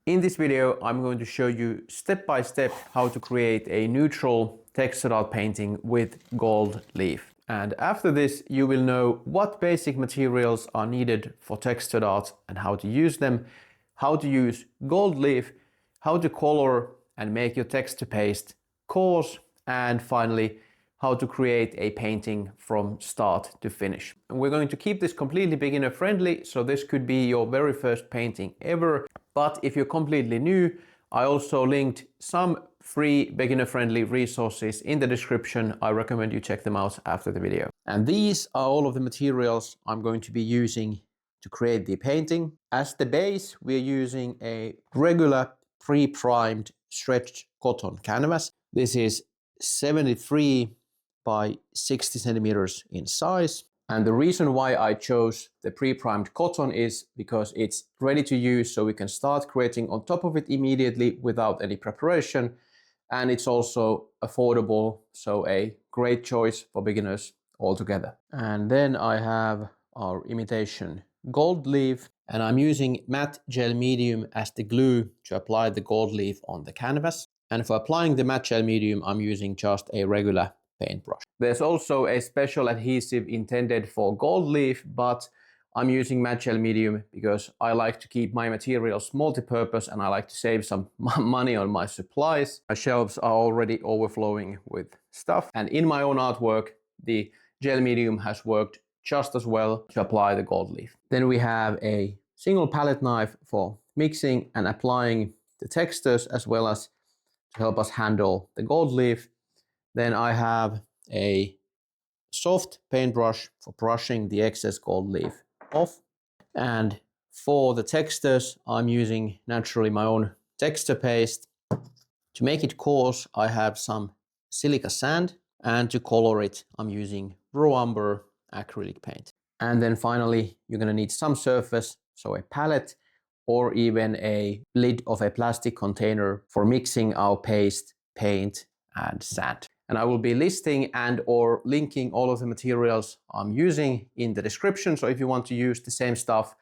In this video, I'm going to show you step by step how to create a neutral textured art painting with gold leaf. And after this, you will know what basic materials are needed for textured art and how to use them, how to use gold leaf, how to color and make your texture paste coarse, and finally, how to create a painting from start to finish. And we're going to keep this completely beginner friendly, so this could be your very first painting ever. But if you're completely new, I also linked some free beginner friendly resources in the description. I recommend you check them out after the video. And these are all of the materials I'm going to be using to create the painting. As the base, we're using a regular pre-primed stretched cotton canvas. This is 73 by 60 centimeters in size. And the reason why I chose the pre-primed cotton is because it's ready to use, so we can start creating on top of it immediately without any preparation. And it's also affordable, so a great choice for beginners altogether. And then I have our imitation gold leaf, and I'm using matte gel medium as the glue to apply the gold leaf on the canvas. And for applying the matte gel medium, I'm using just a regular paintbrush. There's also a special adhesive intended for gold leaf, but I'm using matte gel medium because I like to keep my materials multi-purpose and I like to save some money on my supplies. My shelves are already overflowing with stuff, and in my own artwork, the gel medium has worked just as well to apply the gold leaf. Then we have a single palette knife for mixing and applying the textures, as well as to help us handle the gold leaf. Then I have a soft paintbrush for brushing the excess gold leaf off. And for the textures, I'm using naturally my own texture paste. To make it coarse, I have some silica sand, and to color it, I'm using raw umber acrylic paint. And then finally, you're gonna need some surface, so a palette or even a lid of a plastic container for mixing our paste, paint, and sand. And I will be listing and or linking all of the materials I'm using in the description. So if you want to use the same stuff,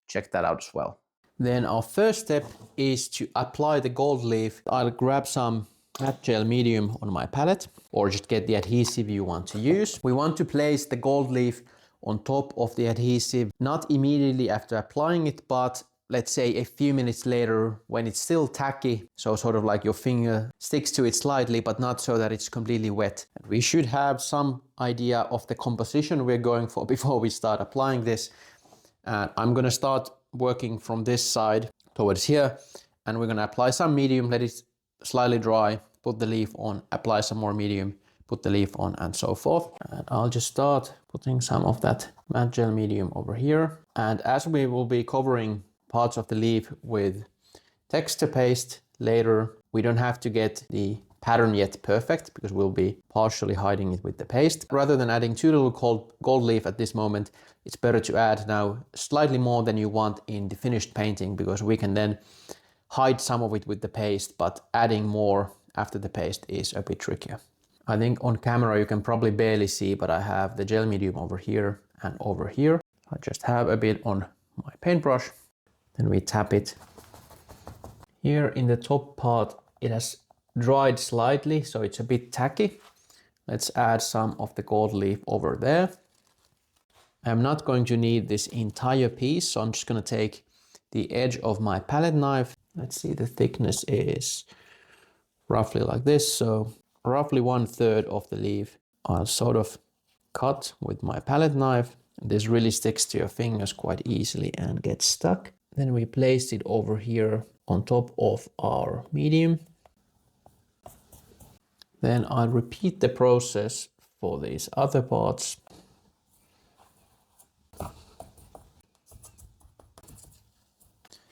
check that out as well. Then our first step is to apply the gold leaf. I'll grab some matte gel medium on my palette, or just get the adhesive you want to use. We want to place the gold leaf on top of the adhesive, not immediately after applying it, but let's say a few minutes later when it's still tacky, so sort of like your finger sticks to it slightly, but not so that it's completely wet. And we should have some idea of the composition we're going for before we start applying this. I'm gonna start working from this side towards here, and we're gonna apply some medium, let it slightly dry, put the leaf on, apply some more medium, put the leaf on, and so forth. And I'll just start putting some of that matte gel medium over here. And as we will be covering parts of the leaf with texture paste later, we don't have to get the pattern yet perfect because we'll be partially hiding it with the paste. Rather than adding too little gold leaf at this moment, it's better to add now slightly more than you want in the finished painting, because we can then hide some of it with the paste, but adding more after the paste is a bit trickier. I think on camera you can probably barely see, but I have the gel medium over here and over here. I just have a bit on my paintbrush. Then we tap it. Here in the top part, it has dried slightly, so it's a bit tacky. Let's add some of the gold leaf over there. I'm not going to need this entire piece, so I'm just going to take the edge of my palette knife. Let's see, the thickness is roughly like this, so roughly 1/3 of the leaf I'll sort of cut with my palette knife. This really sticks to your fingers quite easily and gets stuck. Then we place it over here on top of our medium. Then I'll repeat the process for these other parts.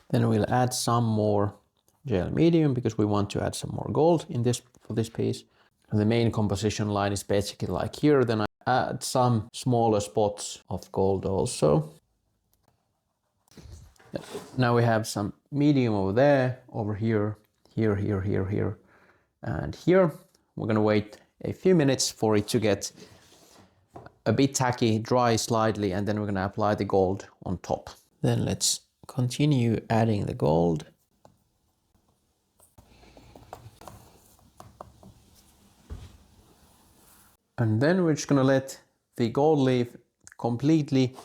Then we'll add some more gel medium because we want to add some more gold in this for this piece. And the main composition line is basically like here. Then I add some smaller spots of gold also. Now we have some medium over there, over here, here, and here. We're gonna wait a few minutes for it to get a bit tacky, dry slightly, and then we're gonna apply the gold on top. Then let's continue adding the gold. And then we're just gonna let the gold leaf completely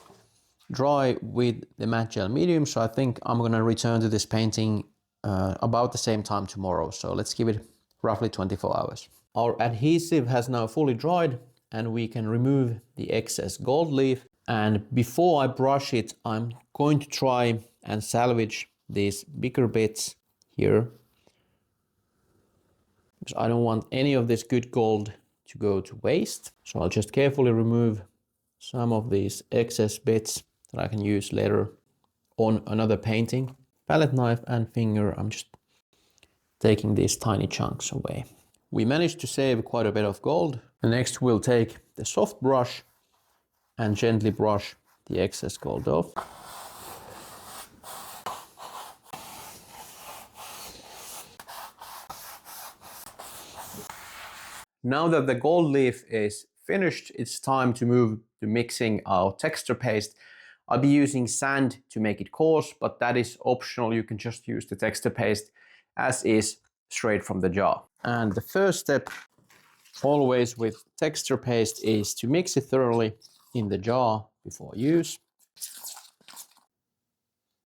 dry with the matte gel medium. So I think I'm gonna return to this painting about the same time tomorrow. So let's give it roughly 24 hours. Our adhesive has now fully dried and we can remove the excess gold leaf. And before I brush it, I'm going to try and salvage these bigger bits here, because I don't want any of this good gold to go to waste. So I'll just carefully remove some of these excess bits that I can use later on another painting. Palette knife and finger, I'm just taking these tiny chunks away. We managed to save quite a bit of gold. Next we'll take the soft brush and gently brush the excess gold off. Now that the gold leaf is finished, it's time to move to mixing our texture paste. I'll be using sand to make it coarse, but that is optional. You can just use the texture paste as is straight from the jar. And the first step always with texture paste is to mix it thoroughly in the jar before use.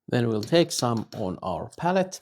Then we'll take some on our palette.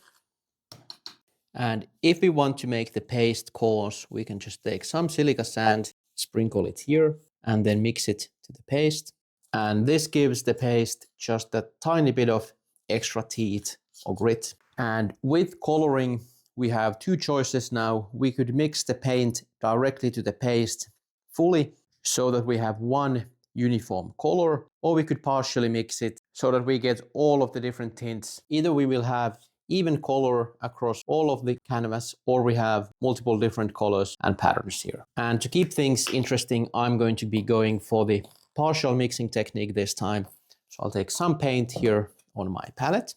And if we want to make the paste coarse, we can just take some silica sand, sprinkle it here, and then mix it to the paste. And this gives the paste just a tiny bit of extra teeth or grit. And with coloring, we have two choices now. We could mix the paint directly to the paste fully so that we have one uniform color, or we could partially mix it so that we get all of the different tints. Either we will have even color across all of the canvas, or we have multiple different colors and patterns here. And to keep things interesting, I'm going to be going for the partial mixing technique this time. So I'll take some paint here on my palette,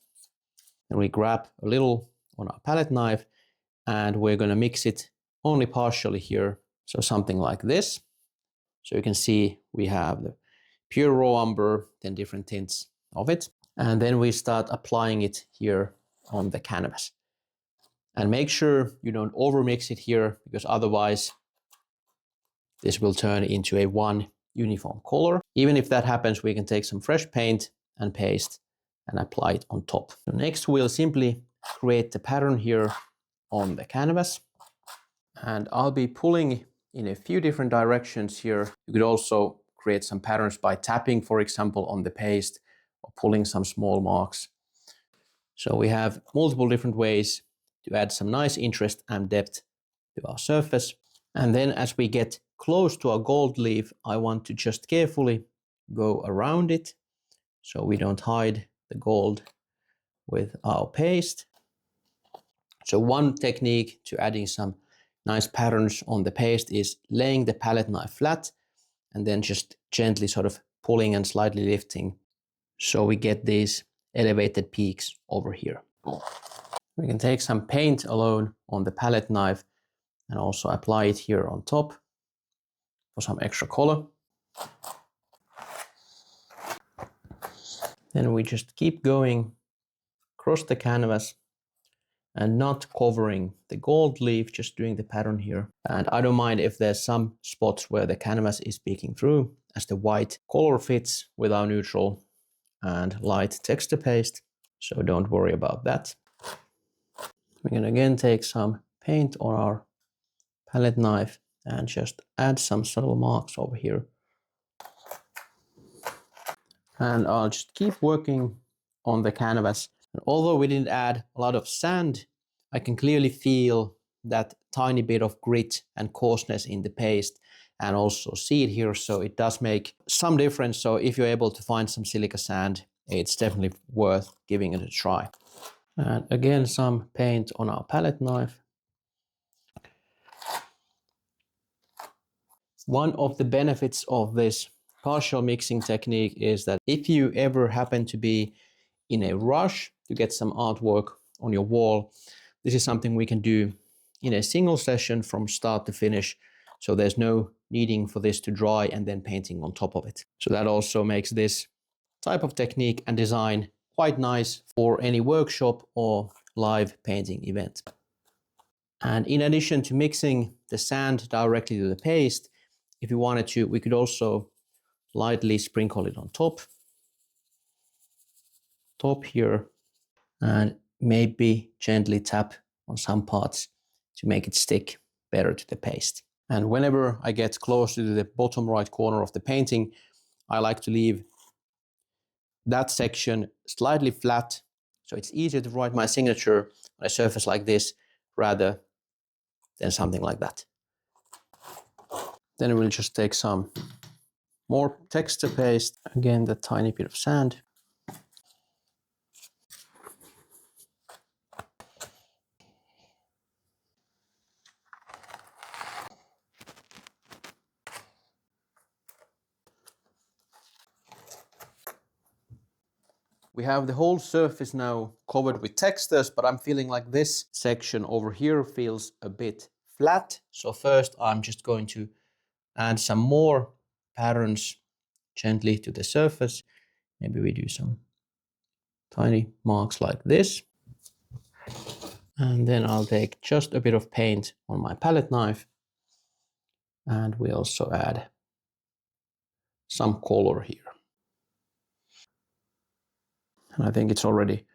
and we grab a little on our palette knife, and we're going to mix it only partially here. So something like this. So you can see we have the pure raw umber, then different tints of it. And then we start applying it here on the canvas. And make sure you don't overmix it here, because otherwise this will turn into a one uniform color. Even if that happens, we can take some fresh paint and paste and apply it on top. So next we'll simply create the pattern here on the canvas. And I'll be pulling in a few different directions here. You could also create some patterns by tapping, for example, on the paste, or pulling some small marks. So we have multiple different ways to add some nice interest and depth to our surface. And then as we get close to our gold leaf, I want to just carefully go around it so we don't hide the gold with our paste. So one technique to adding some nice patterns on the paste is laying the palette knife flat and then just gently sort of pulling and slightly lifting so we get these elevated peaks over here. We can take some paint alone on the palette knife and also apply it here on top for some extra color. Then we just keep going across the canvas and not covering the gold leaf, just doing the pattern here. And I don't mind if there's some spots where the canvas is peeking through, as the white color fits with our neutral and light texture paste. So don't worry about that. We can again take some paint on our palette knife and just add some subtle marks over here. And I'll just keep working on the canvas. And although we didn't add a lot of sand, I can clearly feel that tiny bit of grit and coarseness in the paste, and also see it here. So it does make some difference. So if you're able to find some silica sand, it's definitely worth giving it a try. And again, some paint on our palette knife. One of the benefits of this partial mixing technique is that if you ever happen to be in a rush to get some artwork on your wall, this is something we can do in a single session from start to finish. So there's no needing for this to dry and then painting on top of it. So that also makes this type of technique and design quite nice for any workshop or live painting event. And in addition to mixing the sand directly to the paste, if you wanted to, we could also lightly sprinkle it on top here, and maybe gently tap on some parts to make it stick better to the paste. And whenever I get close to the bottom right corner of the painting, I like to leave that section slightly flat, so it's easier to write my signature on a surface like this rather than something like that. Then we'll just take some more texture paste, again the tiny bit of sand. We have the whole surface now covered with textures, but I'm feeling like this section over here feels a bit flat. So first I'm just going to add some more patterns gently to the surface. Maybe we do some tiny marks like this. And then I'll take just a bit of paint on my palette knife. And we also add some color here. And I think it's already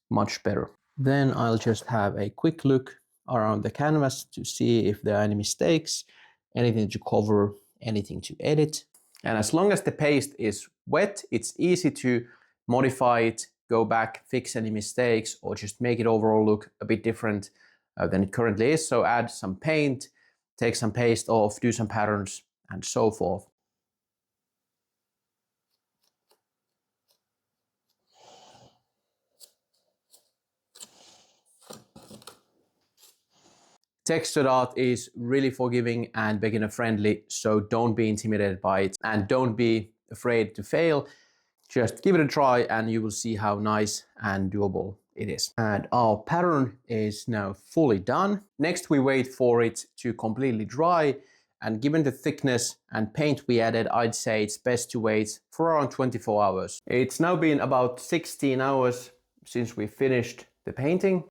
much better. Then I'll just have a quick look around the canvas to see if there are any mistakes, anything to cover, anything to edit. And as long as the paste is wet, it's easy to modify it, go back, fix any mistakes, or just make it overall look a bit different than it currently is. So add some paint, take some paste off, do some patterns, and so forth. Textured art is really forgiving and beginner friendly, so don't be intimidated by it and don't be afraid to fail. Just give it a try and you will see how nice and doable it is. And our pattern is now fully done. Next we wait for it to completely dry, and given the thickness and paint we added, I'd say it's best to wait for around 24 hours. It's now been about 16 hours since we finished the painting.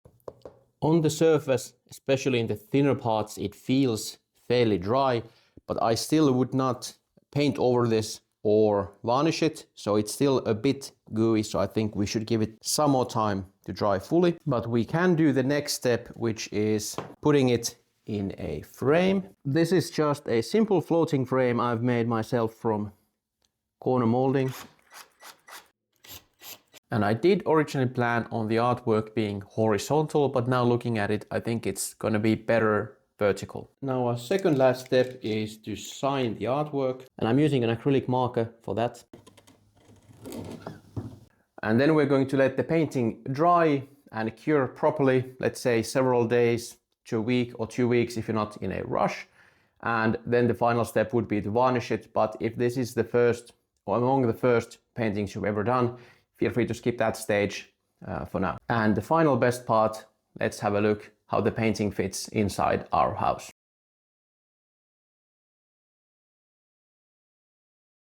On the surface, especially in the thinner parts, it feels fairly dry, but I still would not paint over this or varnish it, so it's still a bit gooey, so I think we should give it some more time to dry fully. But we can do the next step, which is putting it in a frame. This is just a simple floating frame I've made myself from corner molding. And I did originally plan on the artwork being horizontal, but now looking at it, I think it's going to be better vertical. Now our second last step is to sign the artwork, and I'm using an acrylic marker for that. And then we're going to let the painting dry and cure properly, let's say several days to a week or 2 weeks if you're not in a rush. And then the final step would be to varnish it, but if this is the first or among the first paintings you've ever done, feel free to skip that stage for now. And the final best part, let's have a look how the painting fits inside our house.